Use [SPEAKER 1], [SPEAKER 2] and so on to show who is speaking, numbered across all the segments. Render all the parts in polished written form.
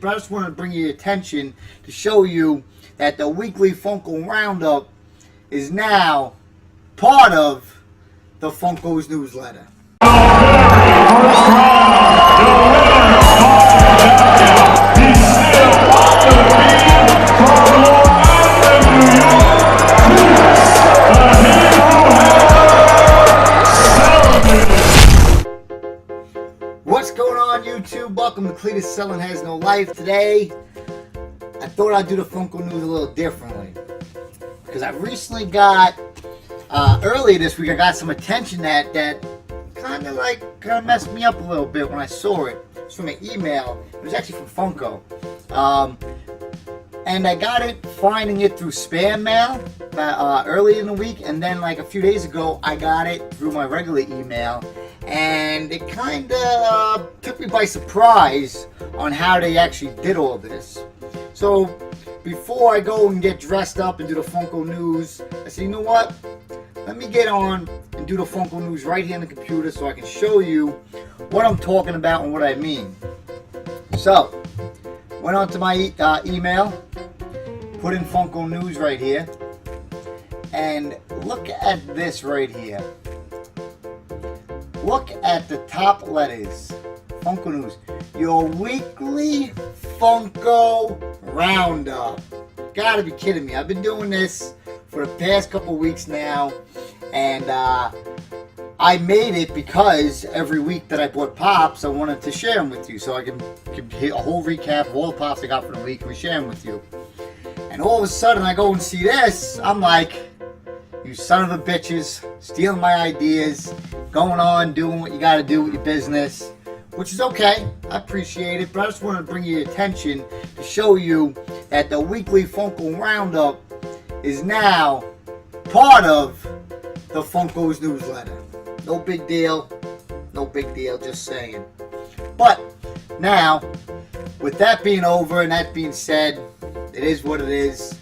[SPEAKER 1] but I just wanted to bring your attention to show you that the weekly Funko Roundup is now part of the Funko's newsletter. What's going on, YouTube? Welcome to Cletus Selling Has No Life. Today, I thought I'd do the Funko news a little differently because I recently got, earlier this week, I got some attention that kind of messed me up a little bit when I saw it. It's from an email. It was actually from Funko. And I got it, finding it through spam mail early in the week, and then like a few days ago, I got it through my regular email, and it kind of took me by surprise on how they actually did all this. So before I go and get dressed up and do the Funko news, I said, you know what? Let me get on and do the Funko news right here on the computer so I can show you what I'm talking about and what I mean. So, went on to my email, put in Funko News right here, and look at this right here. Look at the top letters. Funko News. Your weekly Funko Roundup. Gotta be kidding me. I've been doing this for the past couple weeks now, and I made it because every week that I bought Pops, I wanted to share them with you, so I can hit a whole recap of all the Pops I got for the week and we share them with you. And all of a sudden I go and see this, I'm like, you son of a bitches, stealing my ideas, going on, doing what you gotta do with your business, which is okay, I appreciate it, but I just wanted to bring your attention to show you that the weekly Funko Roundup is now part of the Funko's newsletter. No big deal, just saying. But now, with that being over and that being said, it is what it is.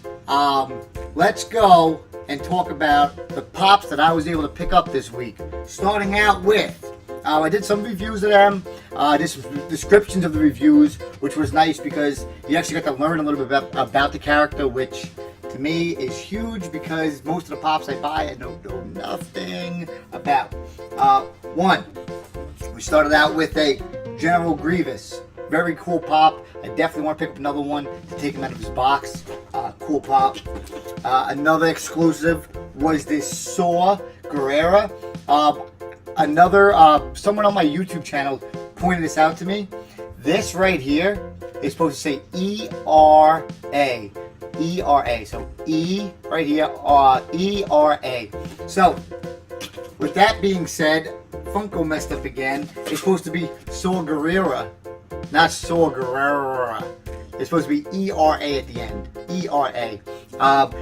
[SPEAKER 1] Let's go and talk about the Pops that I was able to pick up this week. Starting out with, I did some reviews of them, did some descriptions of the reviews, which was nice because you actually got to learn a little bit about the character, which to me is huge because most of the Pops I buy I know nothing about. One, we started out with a General Grievous. Very cool Pop. I definitely want to pick up another one to take him out of his box. Cool Pop. Another exclusive was this Saw Gerrera. Someone on my YouTube channel pointed this out to me. This right here is supposed to say E-R-A. E-R-A. So E right here, E-R-A. So, with that being said, Funko messed up again. It's supposed to be Saw Gerrera, not Saw Gerrera. It's supposed to be E-R-A at the end. E-R-A.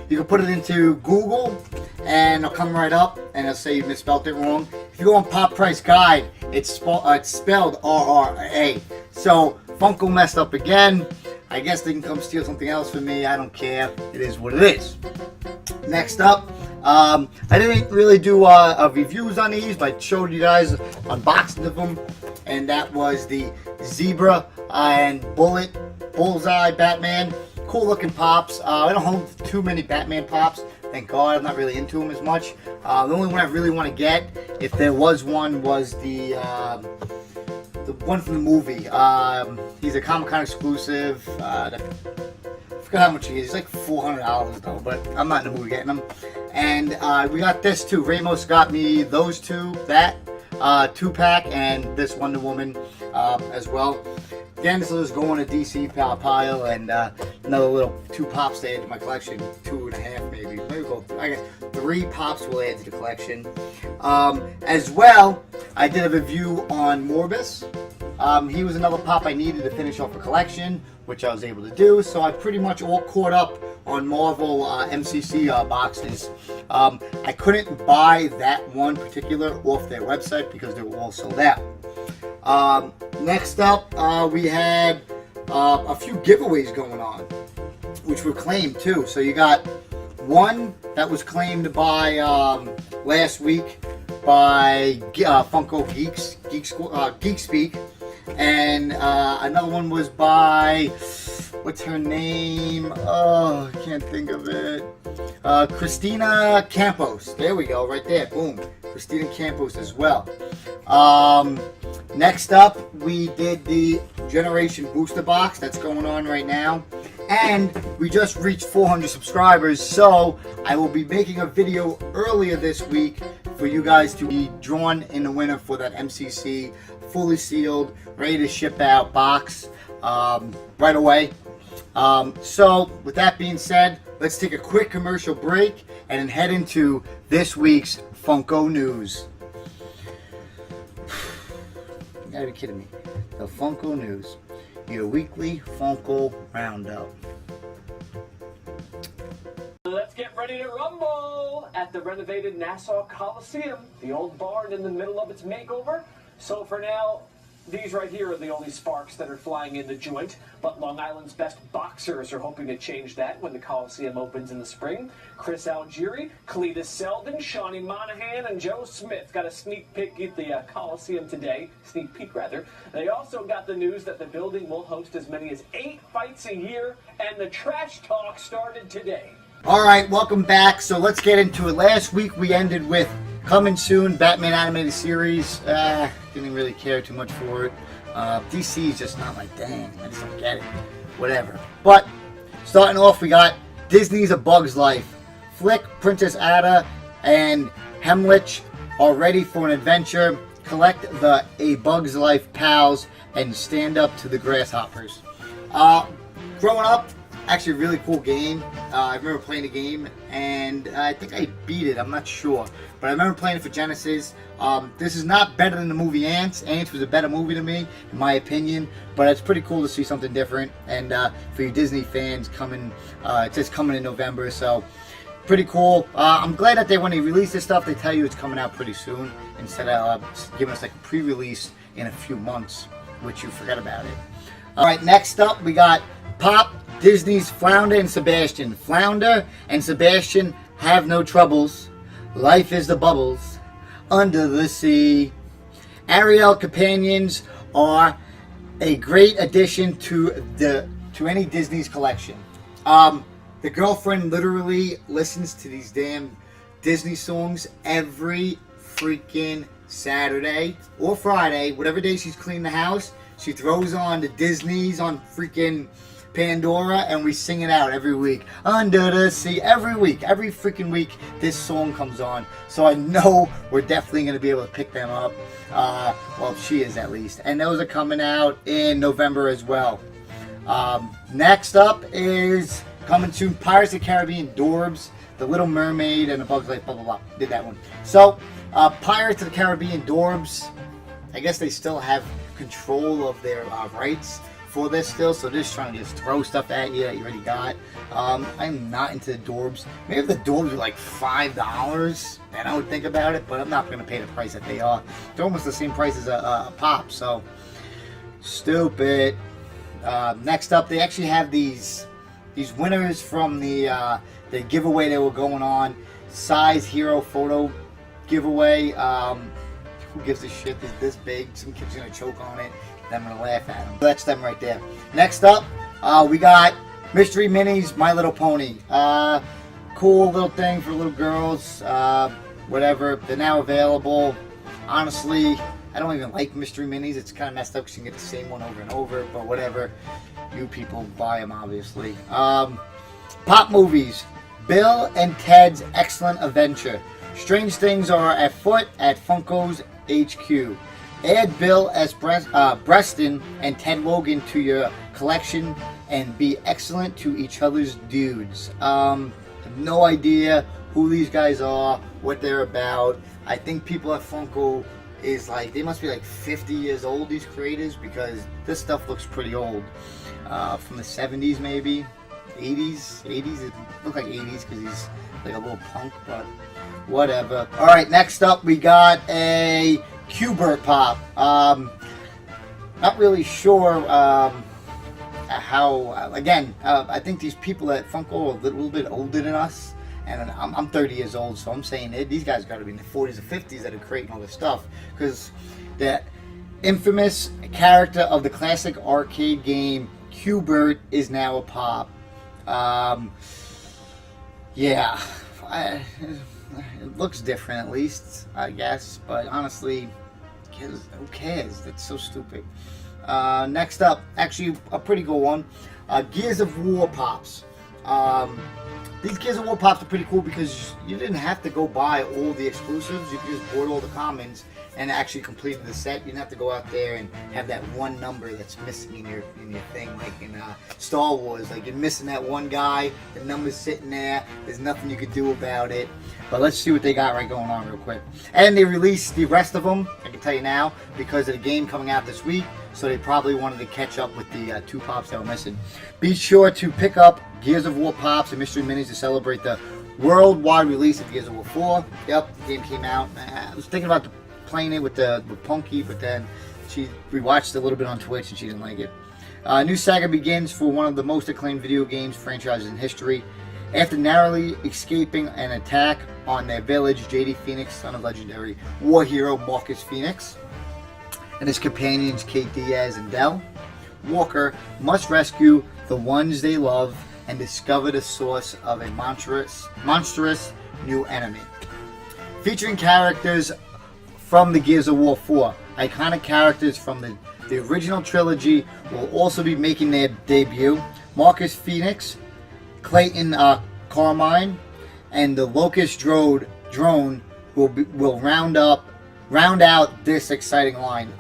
[SPEAKER 1] You can put it into Google, and it'll come right up, and it'll say you misspelled it wrong. If you go on Pop Price Guide, it's spelled R-R-A. So, Funko messed up again. I guess they can come steal something else from me. I don't care. It is what it is. Next up, I didn't really do reviews on these, but I showed you guys unboxing of them, and that was the Zebra and Bullseye Batman. Cool looking Pops. I don't hold too many Batman Pops. Thank God, I'm not really into them as much. The only one I really want to get, if there was one, was the one from the movie. He's a Comic-Con exclusive. I forgot how much he is. He's like $400 though, but I'm not in the mood getting them. And we got this too. Ramos got me those two, that 2-pack, and this Wonder Woman as well. Again, this will just go on a DC pile, and another little 2 Pops to add to my collection. 2.5 maybe. Maybe go. I guess 3 Pops will add to the collection. As well, I did a review on Morbus. He was another Pop I needed to finish off a collection, which I was able to do. So I pretty much all caught up on Marvel MCC boxes. I couldn't buy that one particular off their website because they were all sold out. Next up, we had a few giveaways going on, which were claimed too. So you got one that was claimed by last week by Funko Geek Speak. and another one was by, what's her name? Oh, I can't think of it. Christina Campos. There we go, right there. Boom. Christina Campos as well. Next up, we did the Generation Booster Box that's going on right now. And we just reached 400 subscribers, so I will be making a video earlier this week for you guys to be drawn in the winner for that MCC fully sealed, ready to ship out box right away. So with that being said, let's take a quick commercial break and then head into this week's Funko news. You gotta be kidding me. The Funko news. Your weekly Funko roundup.
[SPEAKER 2] Let's get ready to rumble at the renovated Nassau Coliseum, the old barn in the middle of its makeover. So for now, these right here are the only sparks that are flying in the joint, but Long Island's best boxers are hoping to change that when the Coliseum opens in the spring. Chris Algieri, Cletus Selden, Shawnee Monahan, and Joe Smith got a sneak peek at the Coliseum today. Sneak peek, rather. They also got the news that the building will host as many as 8 fights a year, and the trash talk started today.
[SPEAKER 1] All right, welcome back. So let's get into it. Last week we ended with coming soon, Batman animated series. Didn't really care too much for it. DC is just not my thing. I just don't get it. Whatever. But starting off, we got Disney's A Bug's Life. Flick, Princess Ada, and Hemlich are ready for an adventure. Collect the A Bug's Life pals and stand up to the grasshoppers. Growing up, actually a really cool game. I remember playing the game, and I think I beat it. I'm not sure, but I remember playing it for Genesis. This is not better than the movie Ants. Ants was a better movie to me, in my opinion, but it's pretty cool to see something different. And for you Disney fans, coming, it says coming in November, so pretty cool. I'm glad that when they release this stuff, they tell you it's coming out pretty soon instead of giving us like a pre-release in a few months, which you forgot about it. All right, next up we got Pop, Disney's Flounder and Sebastian. Flounder and Sebastian have no troubles. Life is the bubbles under the sea. Ariel companions are a great addition to any Disney's collection. The girlfriend literally listens to these damn Disney songs every freaking Saturday or Friday, whatever day she's cleaning the house. She throws on the Disney's on freaking Pandora, and we sing it out every week. Under the sea, every week, every freaking week, this song comes on. So I know we're definitely going to be able to pick them up. Well, she is at least. And those are coming out in November as well. Next up is coming soon, Pirates of the Caribbean Dorbs, The Little Mermaid, and The Bug's Life, blah, blah, blah. Did that one. So, Pirates of the Caribbean Dorbs, I guess they still have control of their rights for this still, so they're just trying to just throw stuff at you that you already got. I'm not into the Dorbs. Maybe if the Dorbs are like $5, then I would think about it, but I'm not going to pay the price that they are. They're almost the same price as a Pop, so stupid. Next up, they actually have these winners from the giveaway that were going on. Size Hero Photo giveaway. Who gives a shit? It's this big. Some kid's going to choke on it. I'm going to laugh at them. That's them right there. Next up, we got Mystery Minis, My Little Pony. Cool little thing for little girls. Whatever. They're now available. Honestly, I don't even like Mystery Minis. It's kind of messed up because you can get the same one over and over. But whatever. You people buy them, obviously. Pop movies. Bill and Ted's Excellent Adventure. Strange things are afoot at Funko's HQ. Add Bill as Preston and Ted Logan to your collection and be excellent to each other's dudes. I have no idea who these guys are, what they're about. I think people at Funko is like, they must be like 50 years old, these creators, because this stuff looks pretty old. From the 70s maybe, 80s, it looked like 80s because he's like a little punk, but whatever. All right, next up we got a Q*bert Pop. Not really sure how. Again, I think these people at Funko are a little bit older than us, and I'm 30 years old, so I'm saying these guys got to be in the 40s or 50s that are creating all this stuff, because infamous character of the classic arcade game Q*bert is now a pop. Yeah, it looks different at least, I guess. But honestly, who cares? That's so stupid. Next up, actually a pretty good one. Gears of War pops. These Gears of War pops are pretty cool because you didn't have to go buy all the exclusives. You could just board all the commons and actually completed the set. You didn't have to go out there and have that one number that's missing in your thing, like in Star Wars. Like you're missing that one guy, the number's sitting there. There's nothing you could do about it. But let's see what they got right going on real quick. And they released the rest of them, I can tell you now, because of the game coming out this week. So they probably wanted to catch up with the 2 pops that were missing. Be sure to pick up Gears of War pops and mystery minis to celebrate the worldwide release of Gears of War 4. Yep, the game came out. I was thinking about playing it with Punky, but then we watched a little bit on Twitch and she didn't like it. New saga begins for one of the most acclaimed video games franchises in history. After narrowly escaping an attack on their village, JD Phoenix, son of legendary war hero Marcus Phoenix, and his companions Kate Diaz and Del Walker must rescue the ones they love and discover the source of a monstrous new enemy. Featuring characters from the Gears of War 4, iconic characters from the original trilogy will also be making their debut. Marcus Phoenix, Clayton Carmine, and the Locust drone will round out this exciting line.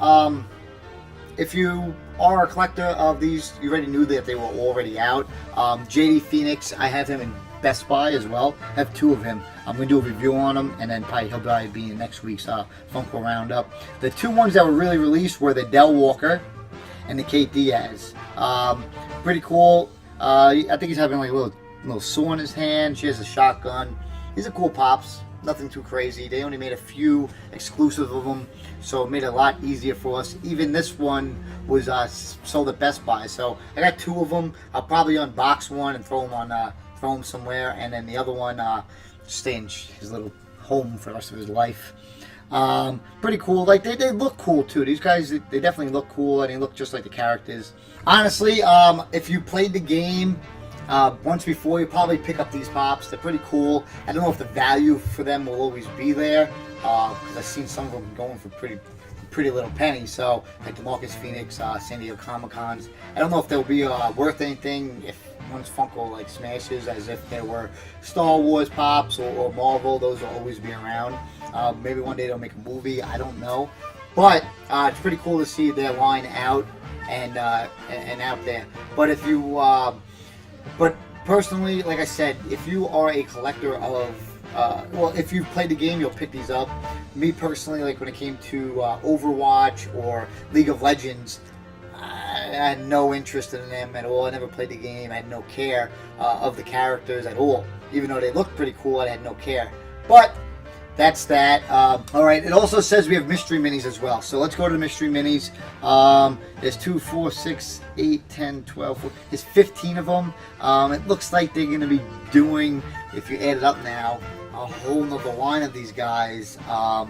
[SPEAKER 1] If you are a collector of these, you already knew that they were already out. JD Phoenix, I have him in Best Buy as well. I have 2 of him. I'm going to do a review on them, and then he'll probably be in next week's Funko Roundup. The 2 ones that were really released were the Del Walker and the Kate Diaz. Pretty cool. I think he's having like a little saw in his hand. She has a shotgun. These are cool pops. Nothing too crazy. They only made a few exclusive of them, so it made it a lot easier for us. Even this one was sold at Best Buy, so I got 2 of them. I'll probably unbox one and throw them somewhere, and then the other one stay in his little home for the rest of his life. Pretty cool. Like they look cool too. These guys, they definitely look cool, and they look just like the characters. Honestly, if you played the game once before, you probably pick up these pops. They're pretty cool. I don't know if the value for them will always be there, because I've seen some of them going for pretty little pennies. So like the Marcus Phoenix, San Diego Comic-Cons, I don't know if they'll be worth anything if once Funko like smashes, as if there were Star Wars pops or Marvel. Those will always be around. Maybe one day they'll make a movie. I don't know, but it's pretty cool to see their line out and out there. But if you but personally, like I said, if you are a collector of if you've played the game, you'll pick these up. Me personally, like when it came to Overwatch or League of Legends, I had no interest in them at all. I never played the game. I had no care of the characters at all. Even though they looked pretty cool, I had no care. But that's that. Alright, it also says we have mystery minis as well. So let's go to the mystery minis. There's 2, 4, 6, 8, 10, 12, there's 15 of them. It looks like they're going to be doing, if you add it up now, a whole nother line of these guys. I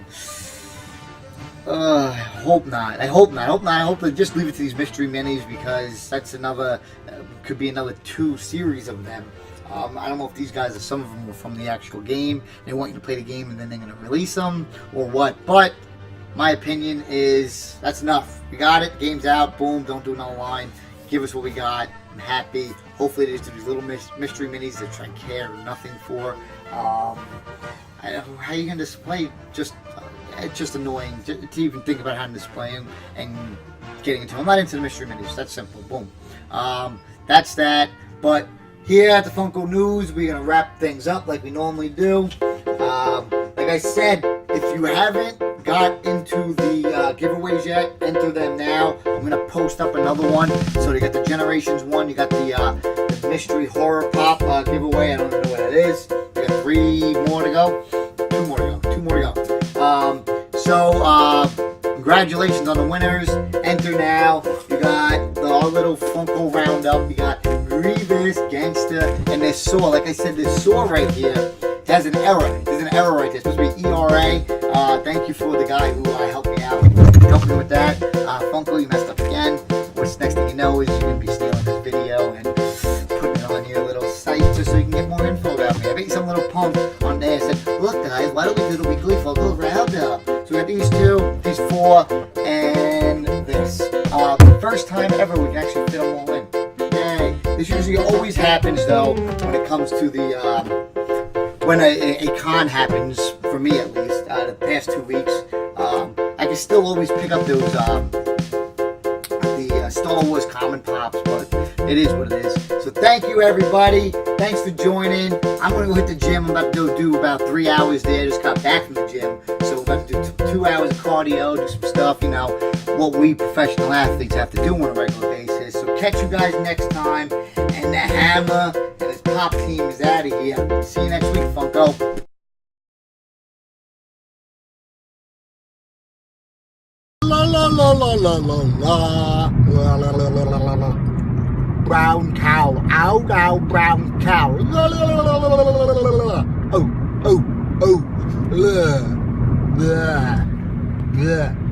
[SPEAKER 1] hope not. I hope they just leave it to these mystery minis, because that's another, could be another 2 series of them. I don't know if these guys, some of them were from the actual game. They want you to play the game and then they're going to release them or what. But my opinion is that's enough. We got it. Game's out. Boom. Don't do another line. Give us what we got. I'm happy. Hopefully they just do these little mystery minis that I care nothing for. How are you going to display? It's just annoying to even think about how to display them and getting into them. I'm not into the mystery minis. That's simple. Boom. That's that. But here at the Funko News, we're going to wrap things up like we normally do. Like I said, if you haven't got into the giveaways yet, enter them now. I'm going to post up another one. So you got the Generations one, you got the Mystery Horror Pop giveaway. I don't even know what that is. We got 3 more to go. 2 more to go. So congratulations on the winners. Enter now. You got our little Funko Roundup. You got Grievous, Gangster, and this saw. Like I said, this saw right here has an error. There's an error right there. It's supposed to be ERA. Thank you for the guy who helped me out. help me with that. Funko, you messed up again. What's next thing you know is you're going to be stealing this video and putting it on your little site just so you can get more info about me. I bet some little punk on there said, look guys, why don't we do the weekly Funko roundup? So we got these 2, these 4, and this. First time ever we can actually fit them all in. Yay. This usually always happens though when it comes to the, when a con happens, for me at least, the past 2 weeks. I can still always pick up those, the Star Wars Common Pops, but it is what it is. So thank you everybody. Thanks for joining. I'm going to go hit the gym. I'm about to go do about 3 hours there. Just got back from the gym. So we're about to do 2 hours of cardio, do some stuff, you know, what we professional athletes have to do on a regular basis. So catch you guys next time. And the Hammer and his pop team is out of here. See you next week, Funko. La la la la la la la la la la la. Brown cow, ow ow, brown cow. La la la la la la la la. Oh oh oh. Blah blah blah.